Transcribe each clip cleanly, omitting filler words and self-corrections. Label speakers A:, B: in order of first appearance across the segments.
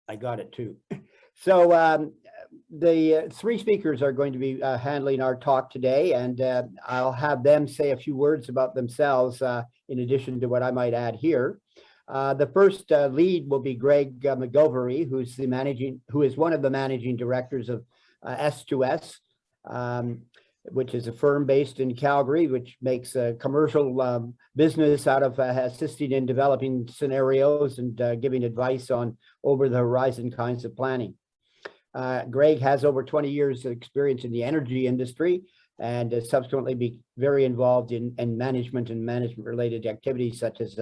A: I got it too. So the three speakers are going to be handling our talk today, and I'll have them say a few words about themselves in addition to what I might add here. The first lead will be Greg MacGillivray, who is one of the managing directors of S2S, which is a firm based in Calgary, which makes a commercial business out of assisting in developing scenarios and giving advice on over-the-horizon kinds of planning. Greg has over 20 years of experience in the energy industry and has subsequently been very involved in management and management-related activities, such as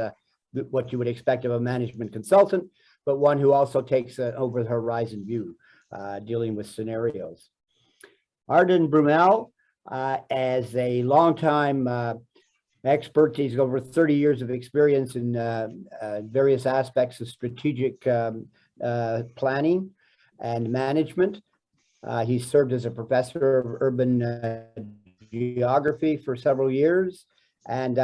A: what you would expect of a management consultant, but one who also takes an over-the-horizon view, dealing with scenarios. Arden Brummell, as a longtime expert, he's over 30 years of experience in various aspects of strategic planning and management. He served as a professor of urban geography for several years. And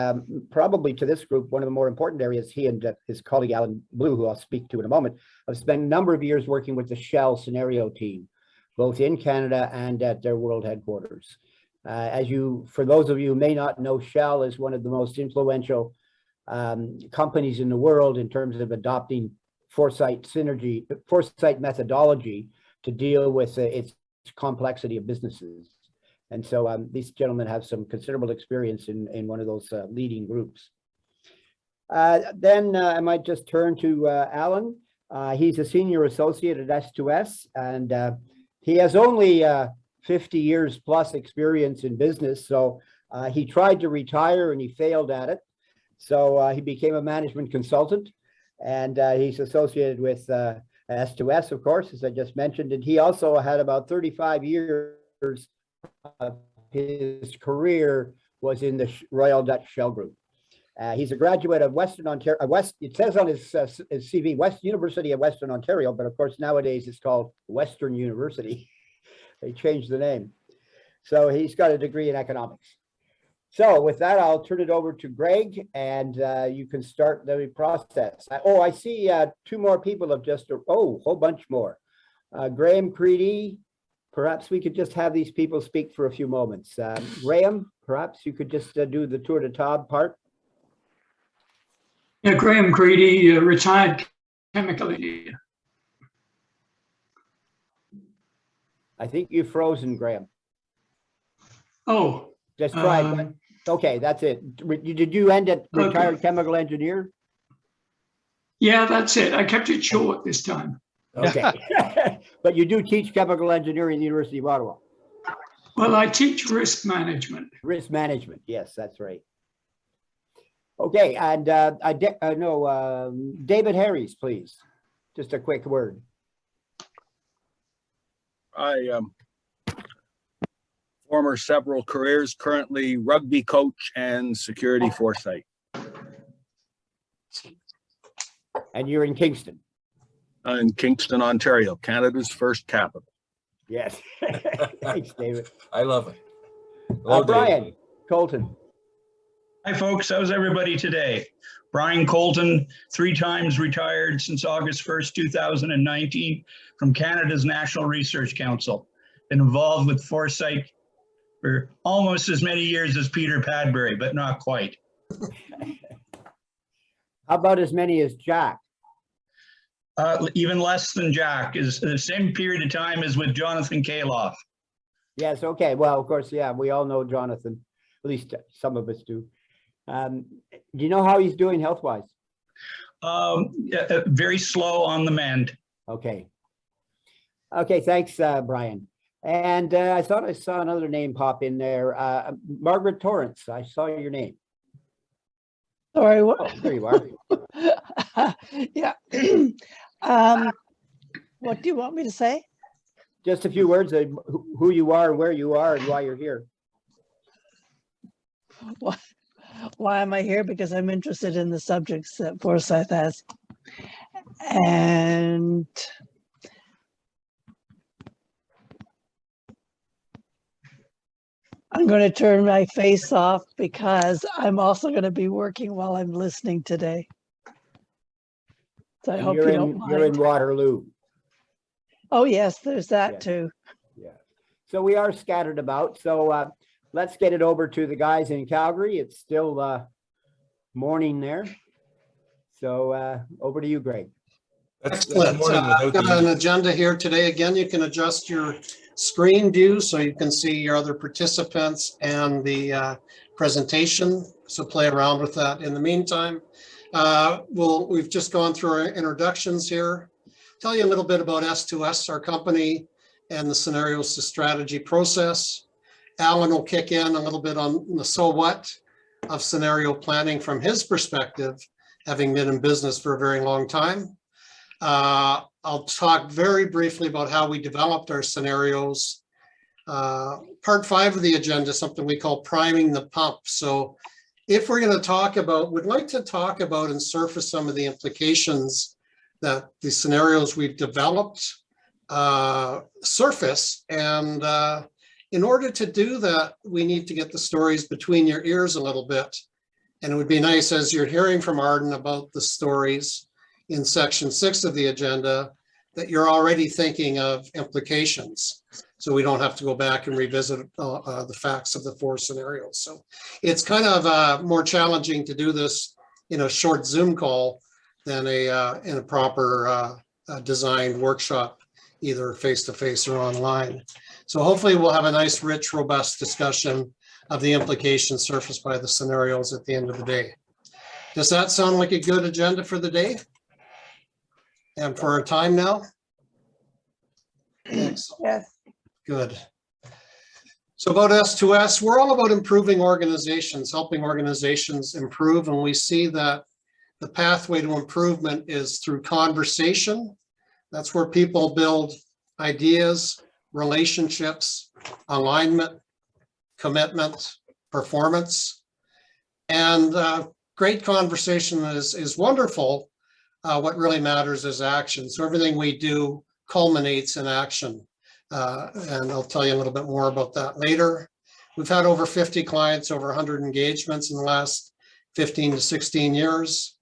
A: probably to this group, one of the more important areas, he and his colleague Alan Blue, who I'll speak to in a moment, have spent a number of years working with the Shell scenario team, both in Canada and at their world headquarters. For those of you who may not know, Shell is one of the most influential companies in the world in terms of adopting Foresight methodology to deal with its complexity of businesses. And so these gentlemen have some considerable experience in one of those leading groups. Then I might just turn to Alan. He's a senior associate at S2S, and he has only 50 years plus experience in business. So he tried to retire and he failed at it. So he became a management consultant, and he's associated with S2S, of course, as I just mentioned. And he also had about 35 years of his career was in the Royal Dutch Shell Group. He's a graduate of Western Ontario, it says on his CV, University of Western Ontario, but of course nowadays it's called Western University. They changed the name. So he's got a degree in economics. So with that, I'll turn it over to Greg, and you can start the process. I see two more people have just, a whole bunch more. Graham Creedy, perhaps we could just have these people speak for a few moments. Graham, perhaps you could just do the tour de table part.
B: Yeah, Graham Creedy, retired chemical engineer.
A: I think you've frozen, Graham.
B: Oh.
A: Just try. Okay, that's it. Did you end at retired chemical engineer?
B: Yeah, that's it. I kept it short this time.
A: Okay. But you do teach chemical engineering at the University of Ottawa.
B: Well, I teach risk management.
A: Risk management. Yes, that's right. Okay, and David Harries, please. Just a quick word.
C: I former several careers, currently rugby coach and security foresight.
A: And you're in Kingston?
C: In Kingston, Ontario, Canada's first capital.
A: Yes. Thanks, David.
D: I love it. Hello,
A: Brian Colton.
E: Hi, folks. How's everybody today? Brian Colton, 3 times retired since August 1st, 2019 from Canada's National Research Council. Been involved with Foresight for almost as many years as Peter Padbury, but not quite.
A: How about as many as Jack?
E: Even less than Jack, is the same period of time as with Jonathan Kaloff.
A: Yes, okay. Well, of course, yeah, we all know Jonathan. At least some of us do. Do you know how he's doing health-wise?
E: Very slow on the mend.
A: Okay. Okay, thanks, Brian. And I thought I saw another name pop in there. Margaret Torrance, I saw your name.
F: Sorry, what?
A: Oh, there you are.
F: Yeah. What do you want me to say?
A: Just a few words of who you are, where you are, and why you're here.
F: Why am I here? Because I'm interested in the subjects that Foresight has. And I'm going to turn my face off because I'm also going to be working while I'm listening today. So I
A: And
F: hope
A: you're
F: you don't
A: you're in
F: mind.
A: Waterloo.
F: Oh, yes, there's that
A: Yeah.
F: too.
A: Yeah. So we are scattered about. So let's get it over to the guys in Calgary. It's still morning there. So over to you, Greg.
D: That's
G: Excellent.
D: morning
G: I've
D: without
G: got an
D: the,
G: agenda here today. Again, you can adjust your screen view so you can see your other participants and the presentation. So play around with that. In the meantime, we've just gone through our introductions here. Tell you a little bit about S2S, our company, and the scenarios to strategy process. Alan will kick in a little bit on the so what of scenario planning from his perspective, having been in business for a very long time. I'll talk very briefly about how we developed our scenarios. Part 5 of the agenda, something we call priming the pump. So if we're going to talk about, we'd like to talk about and surface some of the implications that the scenarios we've developed surface. And in order to do that, we need to get the stories between your ears a little bit. And it would be nice, as you're hearing from Arden about the stories in section 6 of the agenda, that you're already thinking of implications. So we don't have to go back and revisit the facts of the 4 scenarios. So it's kind of more challenging to do this in a short Zoom call than in a proper designed workshop, either face-to-face or online. So hopefully we'll have a nice, rich, robust discussion of the implications surfaced by the scenarios at the end of the day. Does that sound like a good agenda for the day? And for our time now? Excellent.
F: Yes.
G: Good. So about S2S, we're all about improving organizations, helping organizations improve. And we see that the pathway to improvement is through conversation. That's where people build ideas, relationships, alignment, commitment, performance. And great conversation is wonderful. What really matters is action. So everything we do culminates in action. And I'll tell you a little bit more about that later. We've had over 50 clients, over 100 engagements in the last 15 to 16 years.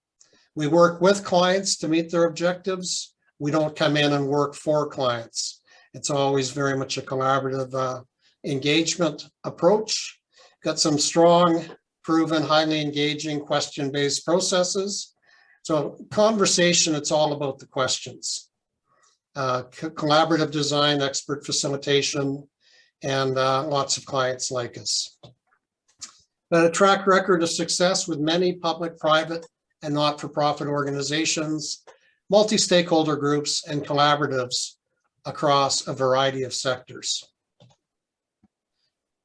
G: We work with clients to meet their objectives. We don't come in and work for clients. It's always very much a collaborative engagement approach. Got some strong, proven, highly engaging question-based processes. So conversation, it's all about the questions. Collaborative design, expert facilitation, and lots of clients like us. But a track record of success with many public, private, and not-for-profit organizations, multi-stakeholder groups, and collaboratives across a variety of sectors. I'd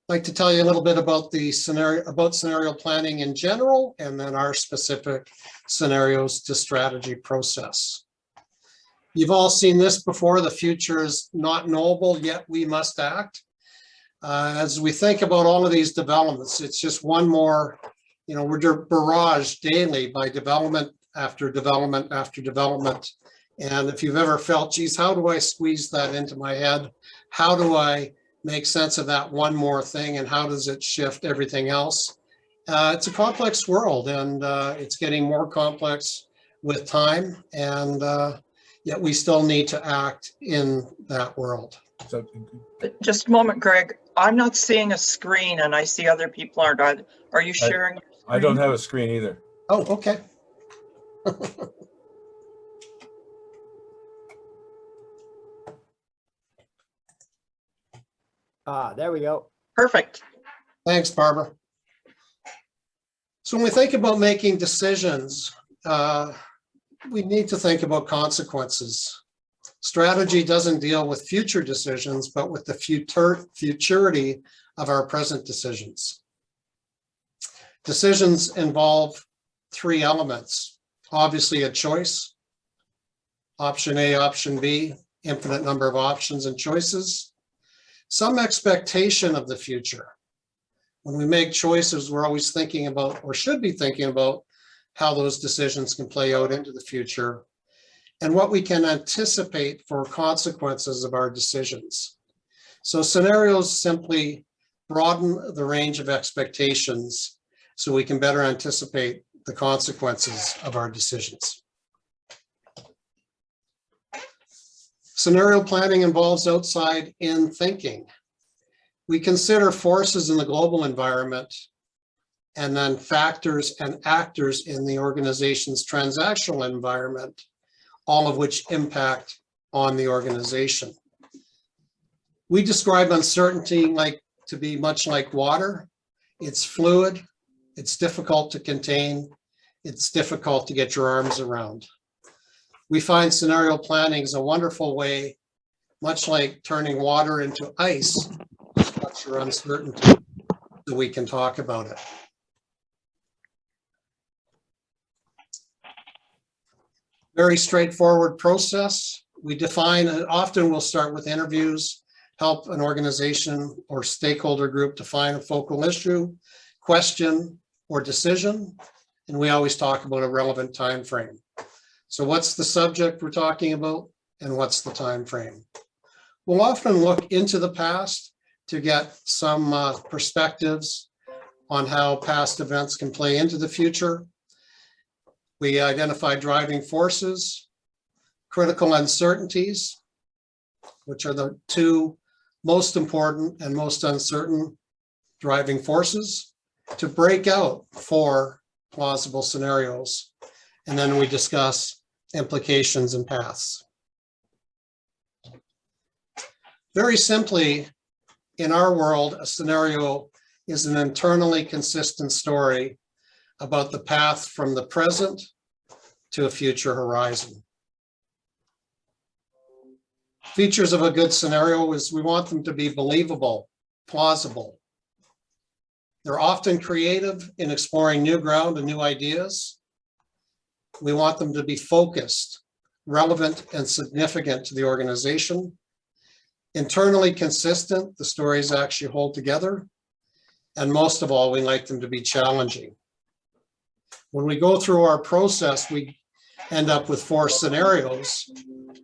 G: like to tell you a little bit about the scenario planning in general, and then our specific scenarios to strategy process. You've all seen this before. The future is not knowable, yet we must act. As we think about all of these developments, it's just one more, we're barraged daily by development after development after development. And if you've ever felt, geez, how do I squeeze that into my head? How do I make sense of that one more thing, and how does it shift everything else? It's a complex world, and it's getting more complex with time, and yet we still need to act in that world.
D: so,
H: Just a moment, Greg. I'm not seeing a screen, and I see other people aren't either. Are you sharing?
D: I don't have a screen either.
G: Oh, okay.
A: There we go.
H: Perfect.
G: Thanks, Barbara. So when we think about making decisions, we need to think about consequences. Strategy doesn't deal with future decisions, but with the futurity of our present decisions. Decisions involve 3 elements. Obviously, a choice, option A, option B, infinite number of options and choices. Some expectation of the future. When we make choices, we're always thinking about, or should be thinking about, how those decisions can play out into the future and what we can anticipate for consequences of our decisions. So scenarios simply broaden the range of expectations so we can better anticipate the consequences of our decisions. Scenario planning involves outside-in thinking. We consider forces in the global environment and then factors and actors in the organization's transactional environment, all of which impact on the organization. We describe uncertainty to be much like water. It's fluid, it's difficult to contain, it's difficult to get your arms around. We find scenario planning is a wonderful way, much like turning water into ice, to structure uncertainty so we can talk about it. Very straightforward process. We define, often we'll start with interviews, help an organization or stakeholder group define a focal issue, question, or decision. And we always talk about a relevant time frame. So what's the subject we're talking about and what's the time frame? We'll often look into the past to get some perspectives on how past events can play into the future. We identify driving forces, critical uncertainties, which are the two most important and most uncertain driving forces, to break out 4 plausible scenarios. And then we discuss implications and paths. Very simply, in our world, a scenario is an internally consistent story about the path from the present to a future horizon. Features of a good scenario is we want them to be believable, plausible. They're often creative in exploring new ground and new ideas. We want them to be focused, relevant, and significant to the organization. Internally consistent, the stories actually hold together. And most of all, we like them to be challenging. When we go through our process, we end up with 4 scenarios,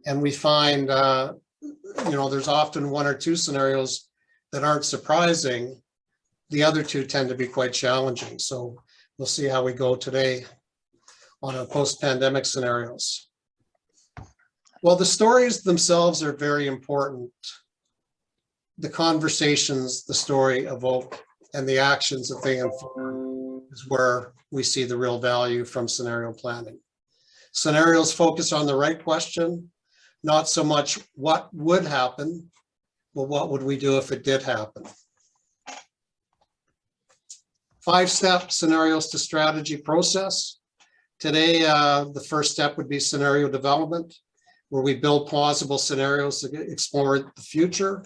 G: and we find, there's often 1 or 2 scenarios that aren't surprising. The other 2 tend to be quite challenging. So we'll see how we go today on our post-pandemic scenarios. Well, the stories themselves are very important. The conversations the story evoke and the actions that they inform is where we see the real value from scenario planning. Scenarios focus on the right question, not so much what would happen, but what would we do if it did happen. 5-step scenarios to strategy process. Today, the first step would be scenario development, where we build plausible scenarios to explore the future.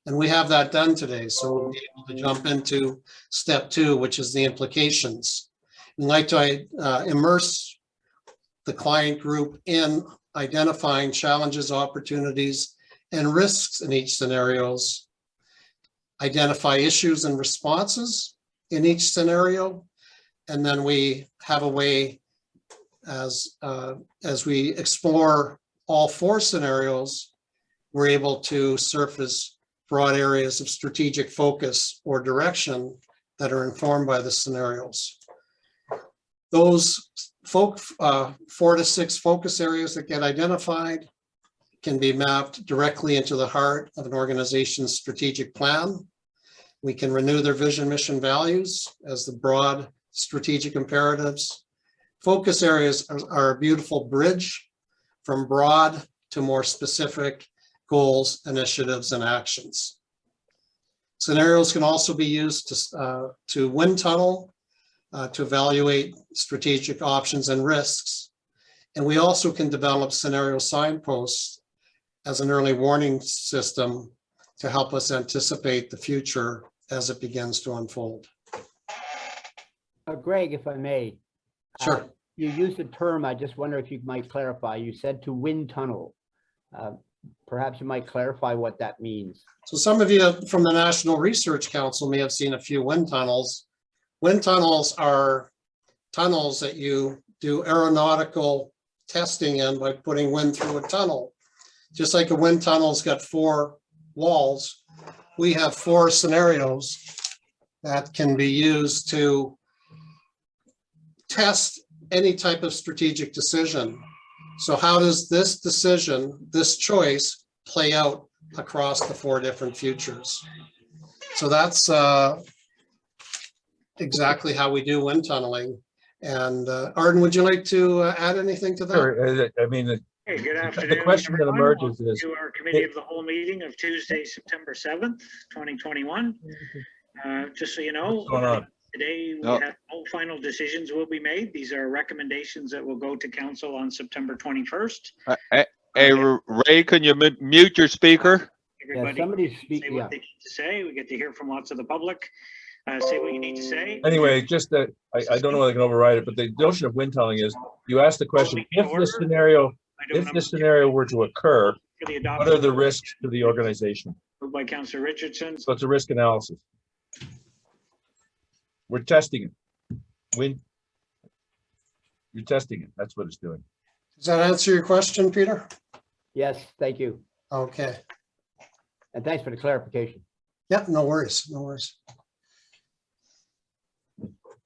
G: And we have that done today. So we'll be able to jump into step 2, which is the implications. We like to immerse the client group in identifying challenges, opportunities, and risks in each scenarios, identify issues and responses in each scenario, and then we have a way as we explore all 4 scenarios, we're able to surface broad areas of strategic focus or direction that are informed by the scenarios. Those 4 to 6 focus areas that get identified can be mapped directly into the heart of an organization's strategic plan. We can renew their vision, mission, values as the broad strategic imperatives. Focus areas are a beautiful bridge from broad to more specific goals, initiatives, and actions. Scenarios can also be used to wind tunnel, to evaluate strategic options and risks. And we also can develop scenario signposts as an early warning system to help us anticipate the future as it begins to unfold.
A: Greg, if I may.
G: Sure.
A: You used a term, I just wonder if you might clarify. You said to wind tunnel. Perhaps you might clarify what that means.
G: So some of you from the National Research Council may have seen a few wind tunnels. Wind tunnels are tunnels that you do aeronautical testing in by putting wind through a tunnel. Just like a wind tunnel's got 4 walls, we have 4 scenarios that can be used to test any type of strategic decision. So how does this decision, this choice, play out across the 4 different futures? So that's exactly how we do wind tunneling. And Arden, would you like to add anything to that?
D: Sure. I mean,
I: Hey, good
D: the
I: afternoon.
D: question that
I: everyone.
D: emerges
I: Welcome
D: is,
I: to our committee of the whole meeting of Tuesday, September 7th, 2021. Just so you know,
D: what's going on?
I: today we
C: No.
I: have no final decisions will be made. These are recommendations that will go to council on September 21st.
C: Hey, Ray, can you mute your speaker?
A: Yeah,
I: Everybody
A: somebody's
I: say
A: speaking,
I: what
A: yeah.
I: they need to say. We get to hear from lots of the public. Say what you need to say.
D: Anyway, just that I don't know whether I can override it, but the notion of wind tunneling is you ask the question, if this scenario were to occur,
I: For the
D: what are the risks to the organization?
I: Moved by Councillor Richardson.
D: So it's a risk analysis. We're testing it. You're testing it. That's what it's doing.
G: Does that answer your question, Peter?
A: Yes, thank you.
G: Okay.
A: And thanks for the clarification.
G: Yep, no worries, no worries.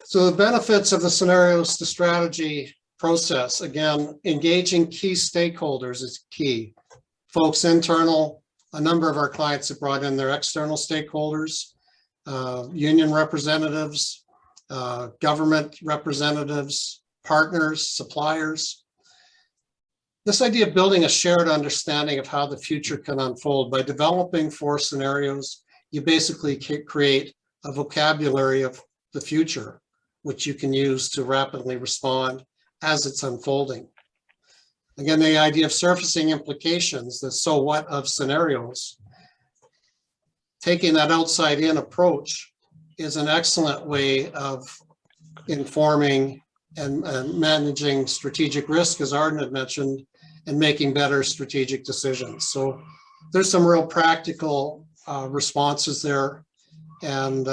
G: So the benefits of the scenarios to strategy process, again, engaging key stakeholders is key. Folks internal, a number of our clients have brought in their external stakeholders, union representatives, government representatives, partners, suppliers. This idea of building a shared understanding of how the future can unfold by developing 4 scenarios, you basically create a vocabulary of the future, which you can use to rapidly respond as it's unfolding. Again, the idea of surfacing implications, the so what of scenarios, taking that outside in approach is an excellent way of informing and managing strategic risk, as Arden had mentioned, and making better strategic decisions. So there's some real practical responses there. And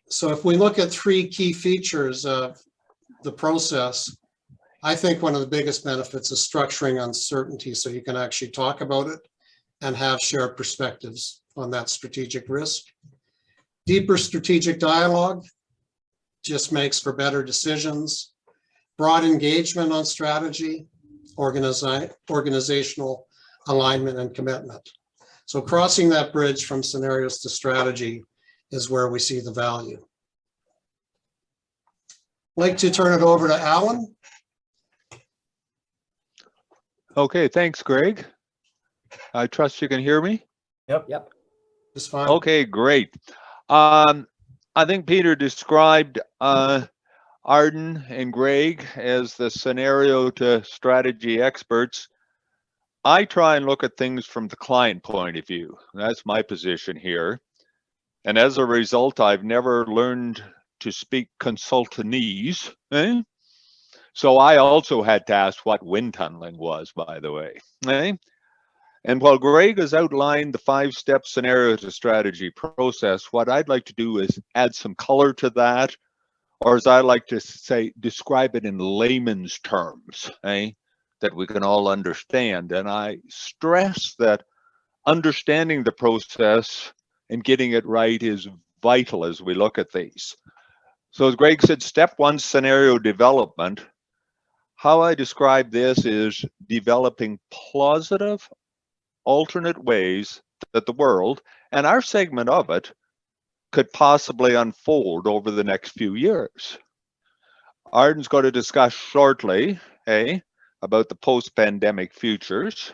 G: so if we look at 3 key features of the process, I think one of the biggest benefits is structuring uncertainty so you can actually talk about it and have shared perspectives on that strategic risk. Deeper strategic dialogue just makes for better decisions. Broad engagement on strategy, organizational alignment and commitment. So crossing that bridge from scenarios to strategy is where we see the value. I'd like to turn it over to Alan.
J: Okay, thanks, Greg. I trust you can hear me.
A: Yep.
G: Just fine.
J: Okay, great. I think Peter described Arden and Greg as the scenario to strategy experts. I try and look at things from the client point of view. That's my position here. And as a result, I've never learned to speak consultanese. So I also had to ask what wind tunneling was, by the way. And while Greg has outlined the 5-step scenario to strategy process, what I'd like to do is add some color to that, or as I like to say, describe it in layman's terms, that we can all understand. And I stress that understanding the process and getting it right is vital as we look at these. So as Greg said, step 1, scenario development. How I describe this is developing plausible alternate ways that the world and our segment of it could possibly unfold over the next few years. Arden's going to discuss shortly, about the post-pandemic futures,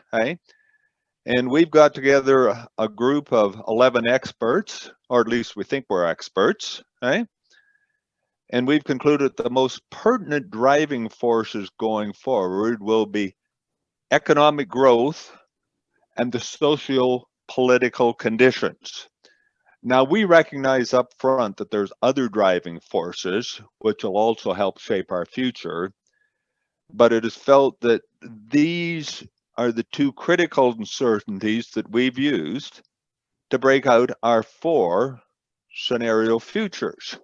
J: and we've got together a group of 11 experts, or at least we think we're experts, and we've concluded the most pertinent driving forces going forward will be economic growth and the socio-political conditions. Now, we recognize up front that there's other driving forces which will also help shape our future, but it is felt that these are the 2 critical uncertainties that we've used to break out our 4 scenario futures.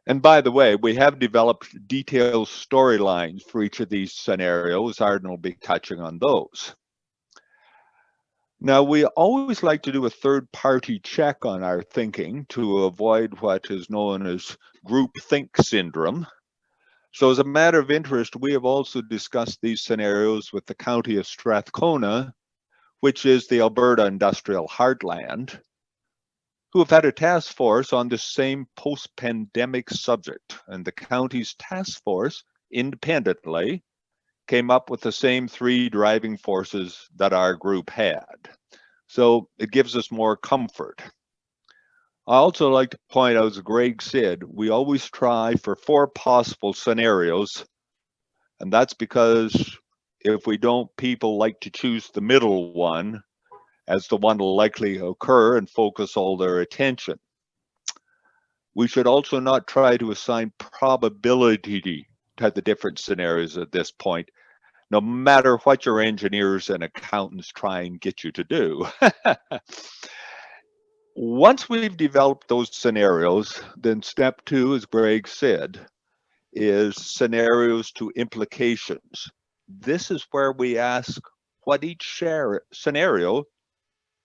J: And by the way, we have developed detailed storylines for each of these scenarios. Arden will be touching on those. Now, we always like to do a third-party check on our thinking to avoid what is known as groupthink syndrome. So as a matter of interest, we have also discussed these scenarios with the County of Strathcona, which is the Alberta Industrial Heartland, who have had a task force on the same post-pandemic subject. And the county's task force independently came up with the same 3 driving forces that our group had. So it gives us more comfort. I also like to point out, as Greg said, we always try for 4 possible scenarios. And that's because if we don't, people like to choose the middle one as the one will likely occur and focus all their attention. We should also not try to assign probability to the different scenarios at this point, no matter what your engineers and accountants try and get you to do. Once we've developed those scenarios, then step 2, as Greg said, is scenarios to implications. This is where we ask what each scenario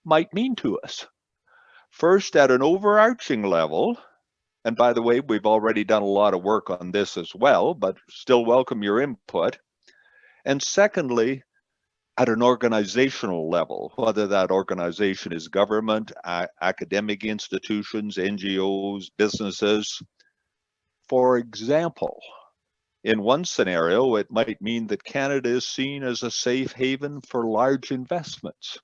J: might mean to us. First, at an overarching level, and by the way, we've already done a lot of work on this as well, but still welcome your input. And secondly, at an organizational level, whether that organization is government, academic institutions, NGOs, businesses. For example, in one scenario, it might mean that Canada is seen as a safe haven for large investments.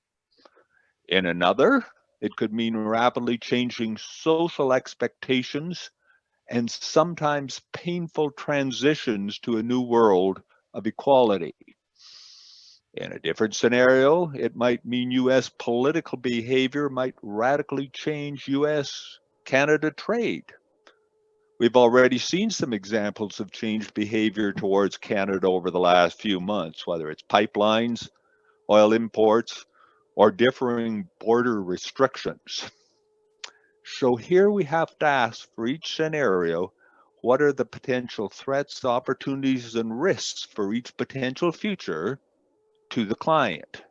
J: In another, it could mean rapidly changing social expectations and sometimes painful transitions to a new world of equality. In a different scenario, it might mean U.S. political behavior might radically change U.S.-Canada trade. We've already seen some examples of changed behavior towards Canada over the last few months, whether it's pipelines, oil imports, or differing border restrictions. So here we have to ask for each scenario, what are the potential threats, opportunities, and risks for each potential future to the client?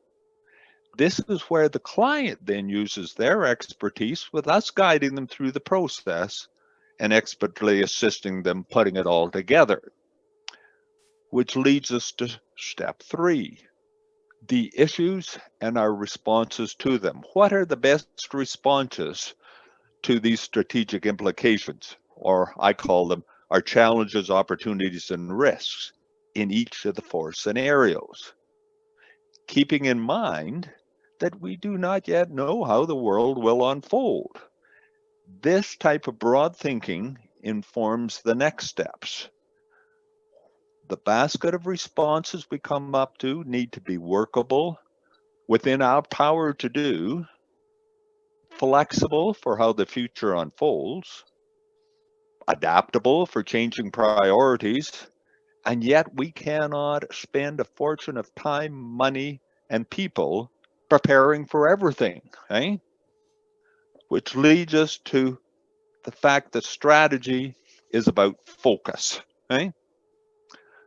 J: This is where the client then uses their expertise with us guiding them through the process and expertly assisting them putting it all together. Which leads us to step 3, the issues and our responses to them. What are the best responses to these strategic implications, or I call them our challenges, opportunities, and risks in each of the 4 scenarios? Keeping in mind that we do not yet know how the world will unfold. This type of broad thinking informs the next steps. The basket of responses we come up to need to be workable, within our power to do, flexible for how the future unfolds, adaptable for changing priorities, and yet we cannot spend a fortune of time, money, and people preparing for everything, eh? Which leads us to the fact that strategy is about focus, eh?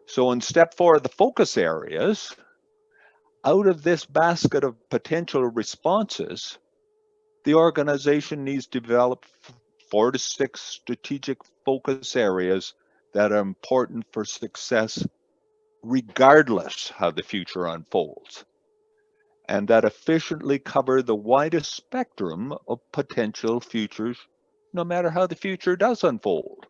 J: So in step 4 of the focus areas, out of this basket of potential responses, the organization needs to develop 4 to 6 strategic focus areas that are important for success regardless how the future unfolds, and that efficiently cover the widest spectrum of potential futures, no matter how the future does unfold.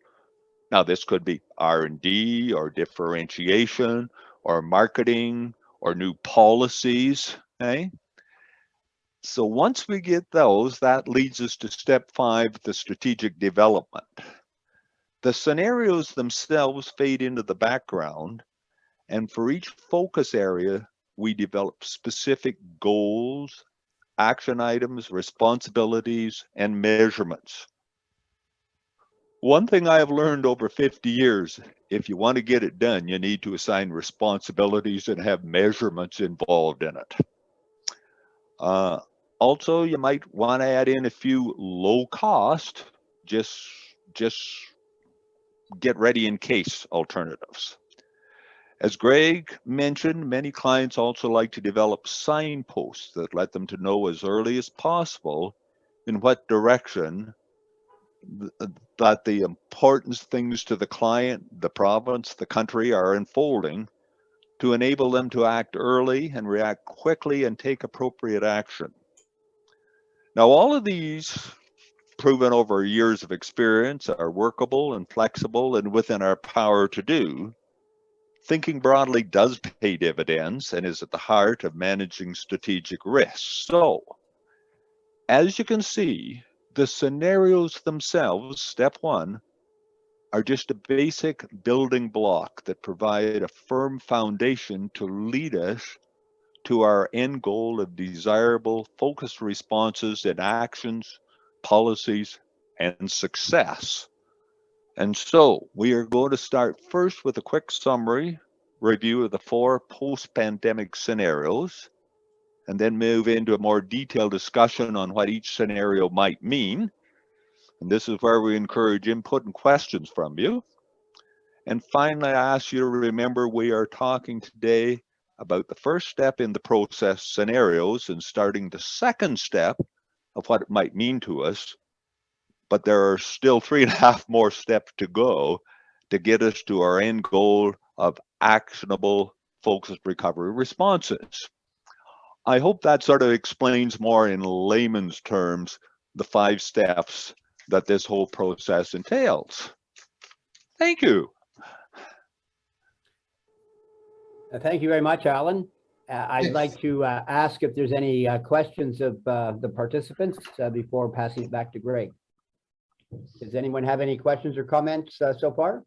J: Now, this could be R&D or differentiation or marketing or new policies, eh? So once we get those, that leads us to step 5, the strategic development. The scenarios themselves fade into the background, and for each focus area, we develop specific goals, action items, responsibilities, and measurements. One thing I have learned over 50 years, if you want to get it done, you need to assign responsibilities and have measurements involved in it. Also, you might want to add in a few low cost, just get ready in case alternatives. As Greg mentioned, many clients also like to develop signposts that let them to know as early as possible in what direction that the important things to the client, the province, the country are unfolding, to enable them to act early and react quickly and take appropriate action. Now, all of these, proven over years of experience, are workable and flexible and within our power to do. Thinking broadly does pay dividends and is at the heart of managing strategic risks. So, as you can see, the scenarios themselves, step one, are just a basic building block that provide a firm foundation to lead us to our end goal of desirable focused responses in actions, policies, and success. And so we are going to start first with a quick summary review of the 4 post-pandemic scenarios, and then move into a more detailed discussion on what each scenario might mean. And this is where we encourage input and questions from you. And finally, I ask you to remember we are talking today about the first step in the process, scenarios, and starting the second step of what it might mean to us. But there are still 3.5 more steps to go to get us to our end goal of actionable, focused recovery responses. I hope that sort of explains more in layman's terms the 5 steps that this whole process entails. Thank you.
A: Thank you very much, Alan. I'd like to ask if there's any questions of the participants before passing it back to Greg. Does anyone have any questions or comments so far?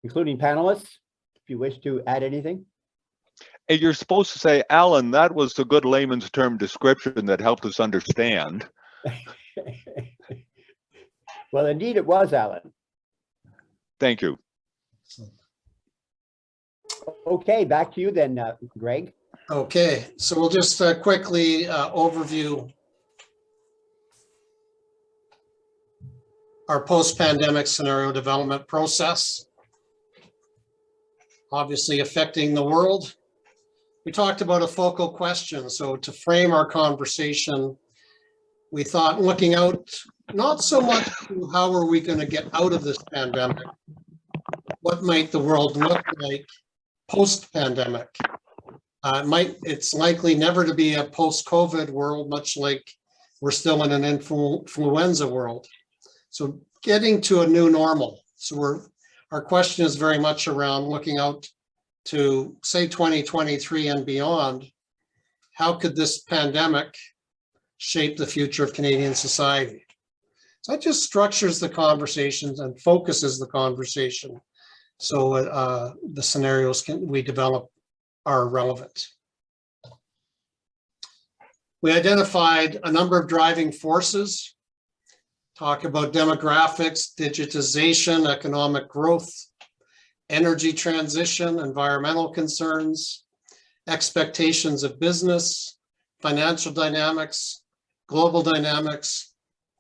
A: Including panelists, if you wish to add anything.
J: And you're supposed to say, Alan, that was a good layman's term description that helped us understand.
A: Well, indeed it was, Alan.
J: Thank you.
A: Okay, back to you then, Greg.
G: Okay, so we'll just quickly overview our post-pandemic scenario development process, obviously affecting the world. We talked about a focal question. So to frame our conversation, we thought looking out, not so much to how are we going to get out of this pandemic, what might the world look like post-pandemic? It's likely never to be a post-COVID world, much like we're still in an influenza world. So getting to a new normal. So our question is very much around looking out to say 2023 and beyond. How could this pandemic shape the future of Canadian society? So it just structures the conversations and focuses the conversation. So the scenarios we develop are relevant. We identified a number of driving forces, talk about demographics, digitization, economic growth, energy transition, environmental concerns, expectations of business, financial dynamics, global dynamics,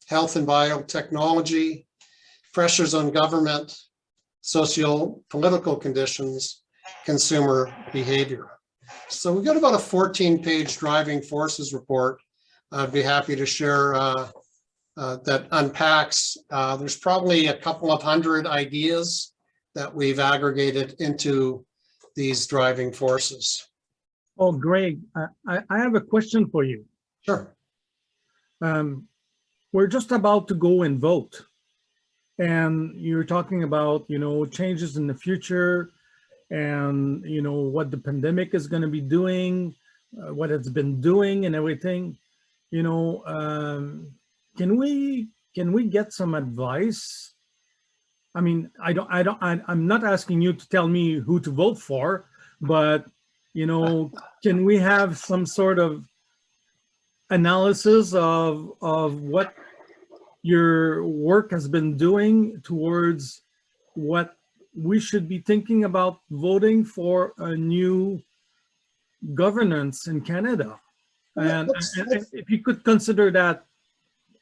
G: health and biotechnology, pressures on government, socio-political conditions, consumer behavior. So we've got about a 14-page driving forces report. I'd be happy to share that unpacks. There's probably a couple of hundred ideas that we've aggregated into these driving forces.
K: Oh, Greg, I have a question for you.
G: Sure.
K: We're just about to go and vote. And you're talking about, changes in the future and, what the pandemic is going to be doing, what it's been doing and everything. Can we get some advice? I mean, I'm not asking you to tell me who to vote for, but, can we have some sort of analysis of what your work has been doing towards what we should be thinking about voting for a new governance in Canada? And if you could consider that,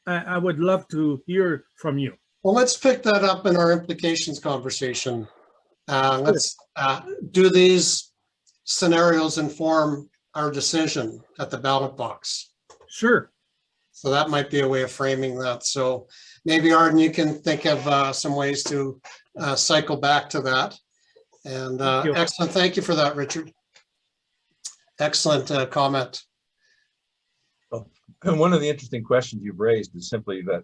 K: I would love to hear from you.
G: Well, let's pick that up in our implications conversation. Do these scenarios inform our decision at the ballot box?
K: Sure.
G: So that might be a way of framing that. So maybe Arden, you can think of some ways to cycle back to that. And
K: you.
G: excellent. Thank you for that, Richard. Excellent comment.
D: And one of the interesting questions you've raised is simply that,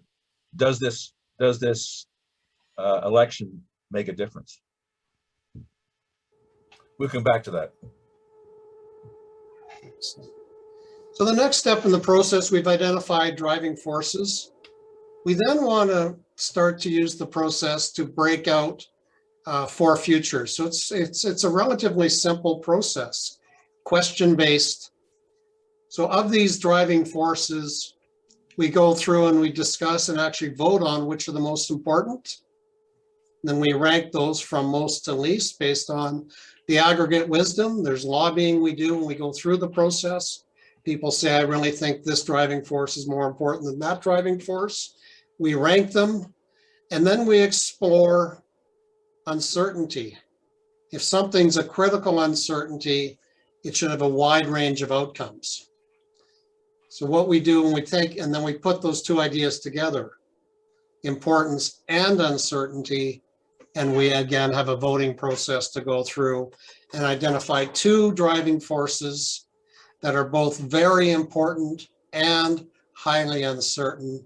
D: does this election make a difference? We'll come back to that.
G: So the next step in the process, we've identified driving forces. We then want to start to use the process to break out 4 futures. So it's a relatively simple process, question-based. So of these driving forces, we go through and we discuss and actually vote on which are the most important. Then we rank those from most to least based on the aggregate wisdom. There's lobbying we do when we go through the process. People say, I really think this driving force is more important than that driving force. We rank them, and then we explore uncertainty. If something's a critical uncertainty, it should have a wide range of outcomes. So what we do when we take, and then we put those 2 ideas together, importance and uncertainty, and we again have a voting process to go through and identify 2 driving forces that are both very important and highly uncertain.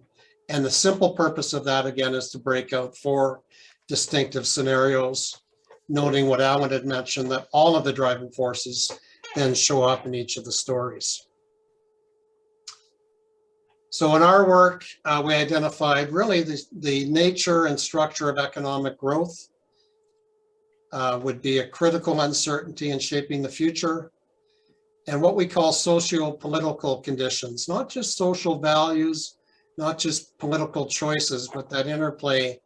G: And the simple purpose of that, again, is to break out 4 distinctive scenarios, noting what Alan had mentioned, that all of the driving forces then show up in each of the stories. So in our work, we identified really the nature and structure of economic growth would be a critical uncertainty in shaping the future, and what we call socio-political conditions, not just social values, not just political choices, but that interplay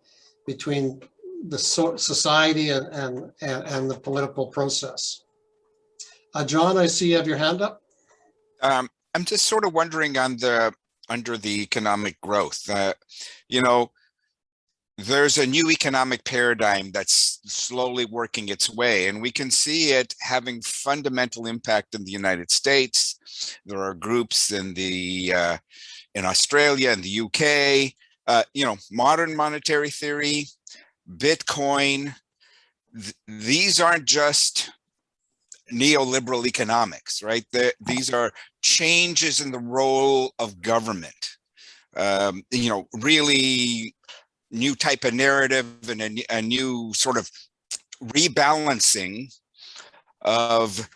G: between the society and the political process. John, I see you have your hand up.
L: I'm just sort of wondering under the economic growth, there's a new economic paradigm that's slowly working its way, and we can see it having fundamental impact in the United States. There are groups in Australia and the UK, modern monetary theory, Bitcoin. These aren't just neoliberal economics, right? These are changes in the role of government, really new type of narrative and a new sort of rebalancing of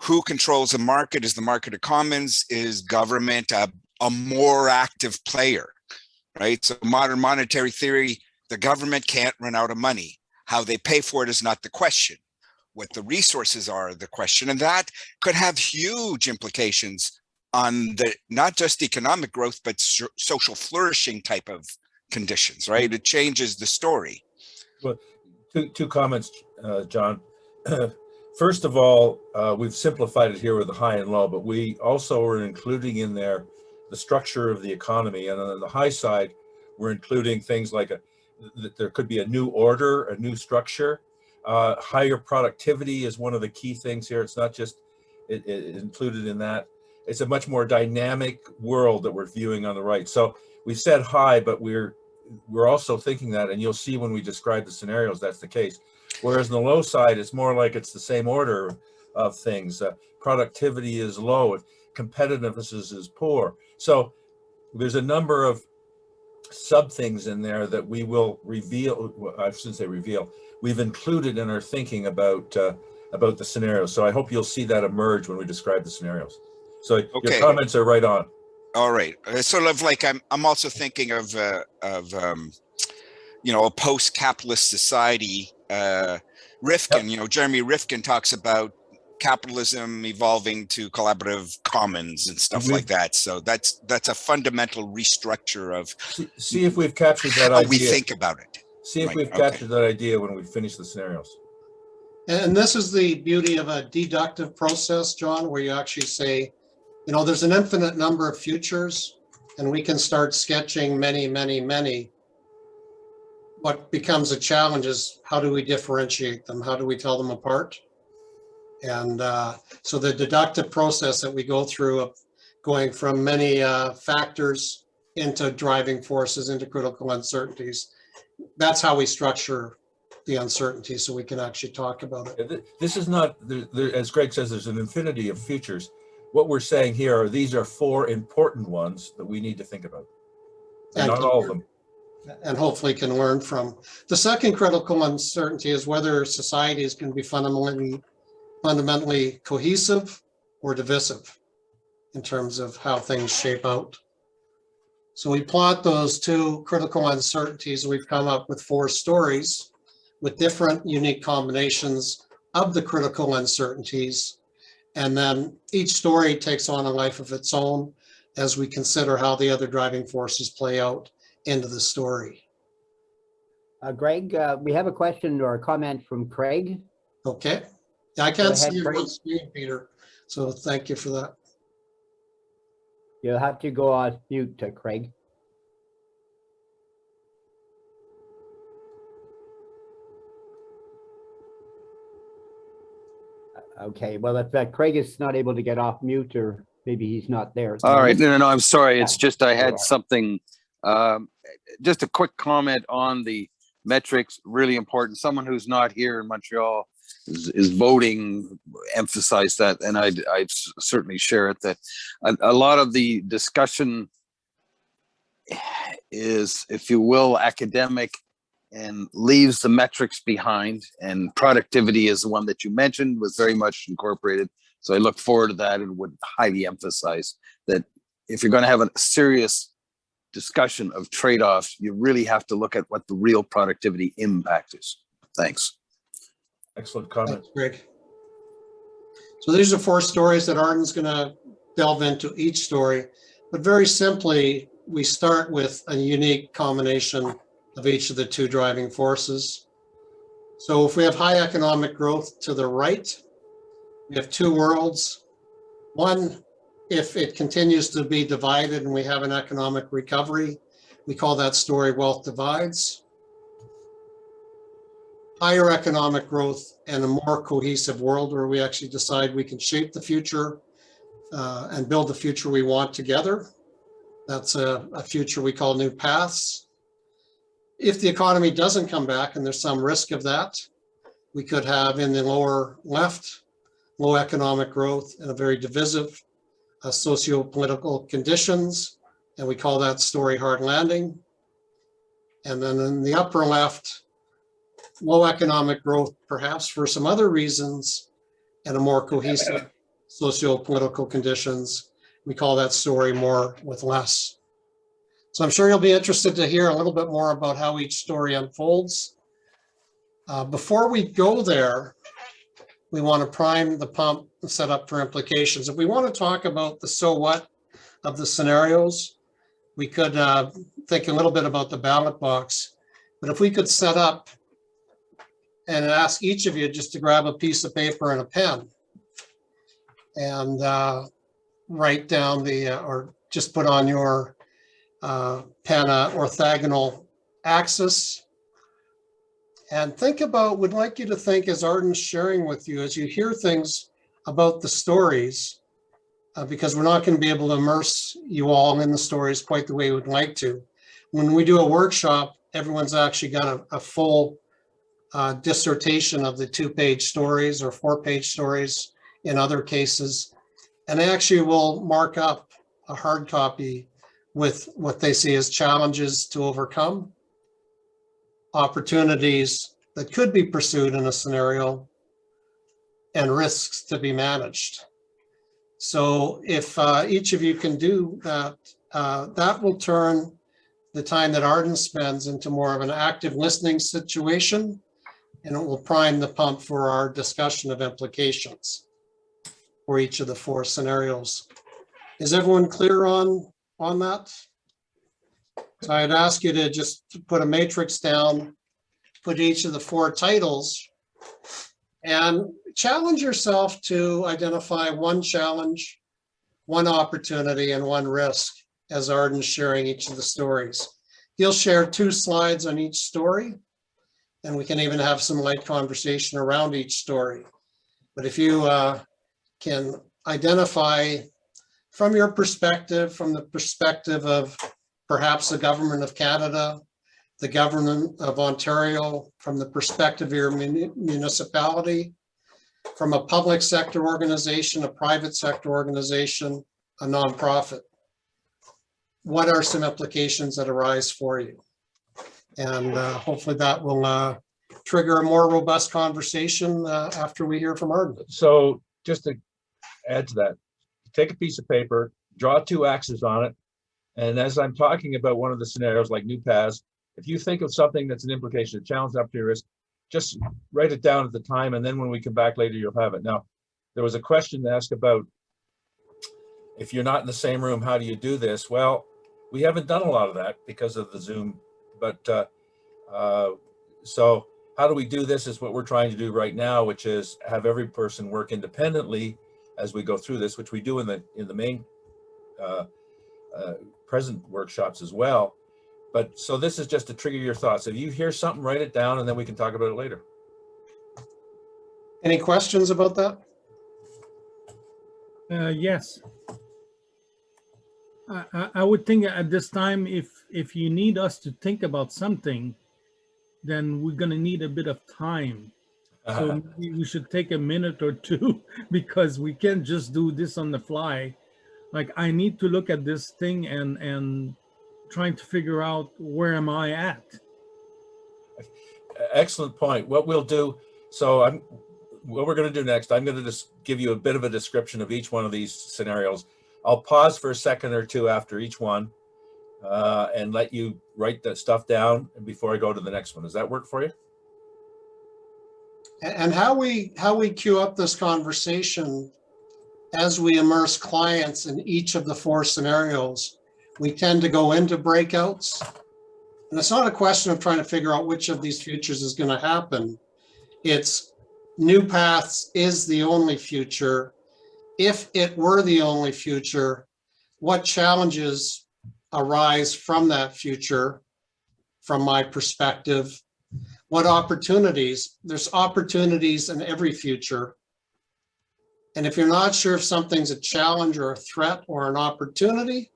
L: who controls the market. Is the market of commons? Is government a more active player, right? So modern monetary theory, the government can't run out of money. How they pay for it is not the question. What the resources are the question, and that could have huge implications on the not just economic growth, but social flourishing type of conditions, right? It changes the story.
D: Well, two comments, John. First of all, we've simplified it here with the high and low, but we also are including in there the structure of the economy, and on the high side, we're including things like that there could be a new order, a new structure. Higher productivity is one of the key things here. It's not just it included in that. It's a much more dynamic world that we're viewing on the right. So we've said high, but we're also thinking that, and you'll see when we describe the scenarios, that's the case. Whereas on the low side, it's more like it's the same order of things. Productivity is low, competitiveness is poor. So there's a number of sub things in there that we will reveal. I shouldn't say reveal. We've included in our thinking about the scenarios. So I hope you'll see that emerge when we describe the scenarios. So your comments are right on.
L: All right. Sort of like I'm also thinking of a post-capitalist society. Rifkin, Jeremy Rifkin talks about capitalism evolving to collaborative commons and stuff like that. So that's a fundamental restructure of
D: see if we've captured that
L: how
D: idea.
L: we think about it.
D: See if we've captured that idea when we finish the scenarios.
G: And this is the beauty of a deductive process, John, where you actually say, there's an infinite number of futures, and we can start sketching many, many, many. what becomes a challenge is how do we differentiate them? How do we tell them apart? And so the deductive process that we go through of going from many factors into driving forces, into critical uncertainties, that's how we structure the uncertainty so we can actually talk about it.
D: This is not, as Greg says, there's an infinity of futures. What we're saying here are these are 4 important ones that we need to think about. And not all of them.
G: And hopefully can learn from. The second critical uncertainty is whether society is going to be fundamentally cohesive or divisive in terms of how things shape out. So we plot those 2 critical uncertainties. We've come up with 4 stories with different unique combinations of the critical uncertainties. And then each story takes on a life of its own as we consider how the other driving forces play out into the story.
A: Greg, we have a question or a comment from Craig.
G: Okay. I can't see your
A: Craig.
G: screen, Peter. So thank you for that.
A: You'll have to go on mute, Craig. Okay, well, if Craig is not able to get off mute, or maybe he's not there.
M: All right, no, I'm sorry. It's just I had something, just a quick comment on the metrics, really important. Someone who's not here in Montreal is voting, emphasize that, and I'd certainly share it, that a lot of the discussion is, if you will, academic and leaves the metrics behind, and productivity is the one that you mentioned was very much incorporated. So I look forward to that and would highly emphasize that if you're going to have a serious discussion of trade-offs, you really have to look at what the real productivity impact is. Thanks.
D: Excellent comment.
G: Thanks, Greg. So these are 4 stories that Arden's going to delve into each story, but very simply, we start with a unique combination of each of the 2 driving forces. So if we have high economic growth to the right, we have 2 worlds. One, if it continues to be divided and we have an economic recovery, we call that story Wealth Divides. Higher economic growth and a more cohesive world where we actually decide we can shape the future and build the future we want together. That's a future we call New Paths. If the economy doesn't come back, and there's some risk of that, we could have in the lower left, low economic growth and a very divisive socio-political conditions, and we call that story Hard Landing. And then in the upper left, low economic growth, perhaps for some other reasons, and a more cohesive socio-political conditions. We call that story More with Less. So I'm sure you'll be interested to hear a little bit more about how each story unfolds. Before we go there, we want to prime the pump and set up for implications. If we want to talk about the so what of the scenarios, we could think a little bit about the ballot box. But if we could set up and ask each of you just to grab a piece of paper and a pen and write down or just put on your pen orthogonal axis, and think about, would like you to think, as Arden's sharing with you, as you hear things about the stories, because we're not going to be able to immerse you all in the stories quite the way we would like to. When we do a workshop, everyone's actually got a full dissertation of the 2-page stories or 4-page stories in other cases, and they actually will mark up a hard copy with what they see as challenges to overcome, opportunities that could be pursued in a scenario, and risks to be managed. So if each of you can do that, that will turn the time that Arden spends into more of an active listening situation, and it will prime the pump for our discussion of implications for each of the 4 scenarios. Is everyone clear on that? So I'd ask you to just put a matrix down, put each of the 4 titles, and challenge yourself to identify one challenge, one opportunity, and one risk as Arden's sharing each of the stories. He'll share 2 slides on each story, and we can even have some light conversation around each story. But if you can identify from your perspective, from the perspective of perhaps the government of Canada, the government of Ontario, from the perspective of your municipality, from a public sector organization, a private sector organization, a nonprofit, what are some implications that arise for you? And hopefully that will trigger a more robust conversation after we hear from Arden.
D: So just to add to that, take a piece of paper, draw 2 axes on it. And as I'm talking about one of the scenarios like new paths, if you think of something that's an implication, a challenge, opportunity, risk, just write it down at the time. And then when we come back later, you'll have it. Now, there was a question asked about if you're not in the same room, how do you do this? Well, we haven't done a lot of that because of the Zoom, but so how do we do this is what we're trying to do right now, which is have every person work independently as we go through this, which we do in the main present workshops as well. But so this is just to trigger your thoughts. If you hear something, write it down and then we can talk about it later.
G: Any questions about that?
K: Yes. I would think at this time, if you need us to think about something, then we're gonna need a bit of time. So maybe we should take a minute or 2 because we can't just do this on the fly. Like I need to look at this thing and trying to figure out where am I at.
D: Excellent point. What we'll do, what we're going to do next, I'm going to just give you a bit of a description of each one of these scenarios. I'll pause for a second or 2 after each one and let you write that stuff down before I go to the next one. Does that work for you?
G: And how we queue up this conversation as we immerse clients in each of the 4 scenarios, we tend to go into breakouts. And it's not a question of trying to figure out which of these futures is going to happen. It's new paths is the only future. If it were the only future, what challenges arise from that future, from my perspective? What opportunities? There's opportunities in every future. And if you're not sure if something's a challenge or a threat or an opportunity,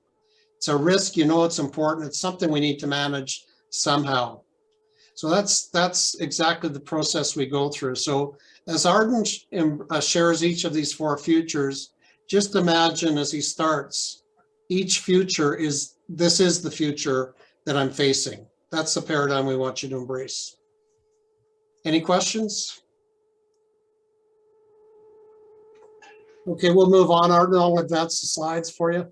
G: it's a risk, you know it's important, it's something we need to manage somehow. So that's exactly the process we go through. So as Arden shares each of these 4 futures, just imagine as he starts, each future this is the future that I'm facing. That's the paradigm we want you to embrace. Any questions? Okay, we'll move on. Arden, I'll advance the slides for you.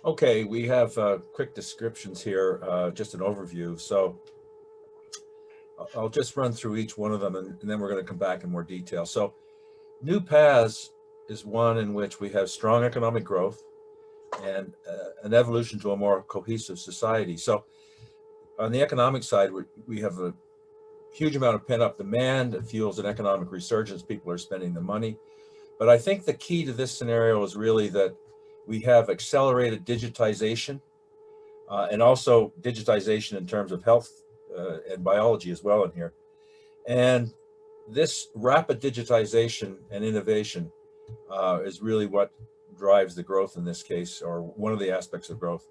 D: Okay, we have quick descriptions here, just an overview. So I'll just run through each one of them and then we're going to come back in more detail. So new paths is one in which we have strong economic growth and an evolution to a more cohesive society. So on the economic side, we have a huge amount of pent-up demand that fuels an economic resurgence. People are spending the money. But I think the key to this scenario is really that we have accelerated digitization and also digitization in terms of health and biology as well in here. And this rapid digitization and innovation is really what drives the growth in this case, or one of the aspects of growth.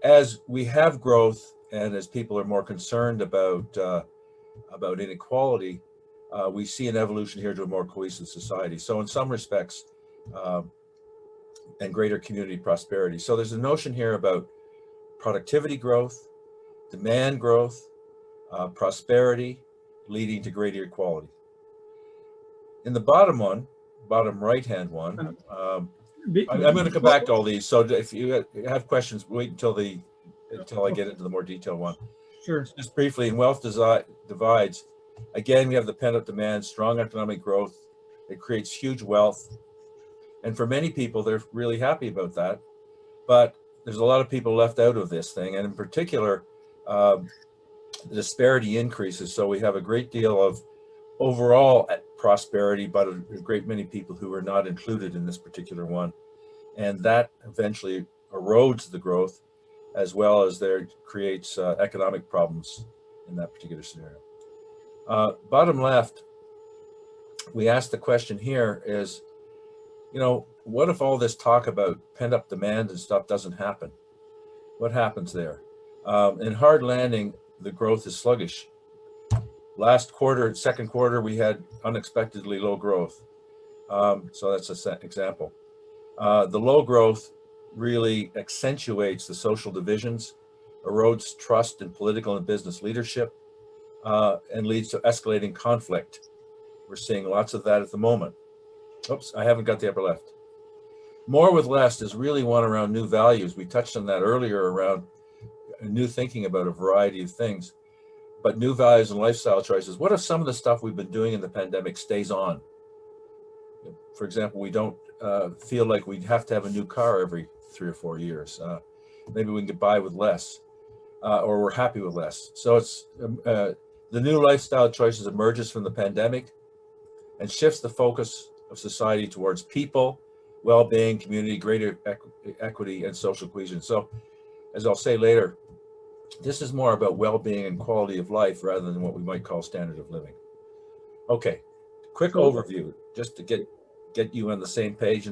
D: As we have growth and as people are more concerned about inequality, we see an evolution here to a more cohesive society. So in some respects, and greater community prosperity. So there's a notion here about productivity growth, demand growth, prosperity, leading to greater equality. In the bottom right-hand one, I'm going to come back to all these. So if you have questions, wait until I get into the more detailed one.
K: Sure.
D: Just briefly, in wealth divides, again, we have the pent-up demand, strong economic growth. It creates huge wealth. And for many people, they're really happy about that. But there's a lot of people left out of this thing. And in particular, the disparity increases. So we have a great deal of overall prosperity, but a great many people who are not included in this particular one. And that eventually erodes the growth, as well as there creates economic problems in that particular scenario. Bottom left, we asked the question here is, you know, what if all this talk about pent-up demand and stuff doesn't happen? What happens there? In hard landing, the growth is sluggish. Last quarter, second quarter, we had unexpectedly low growth. So that's an example. The low growth really accentuates the social divisions, erodes trust in political and business leadership, and leads to escalating conflict. We're seeing lots of that at the moment. Oops, I haven't got the upper left. More with less is really one around new values. We touched on that earlier around new thinking about a variety of things, but new values and lifestyle choices. What if some of the stuff we've been doing in the pandemic stays on? For example, we don't feel like we have to have a new car every 3 or 4 years. Maybe we can get by with less, or we're happy with less. So it's the new lifestyle choices emerges from the pandemic and shifts the focus of society towards people, well-being, community, greater equity, and social cohesion. So, as I'll say later, this is more about well-being and quality of life rather than what we might call standard of living. Okay, quick overview, just to get you on the same page.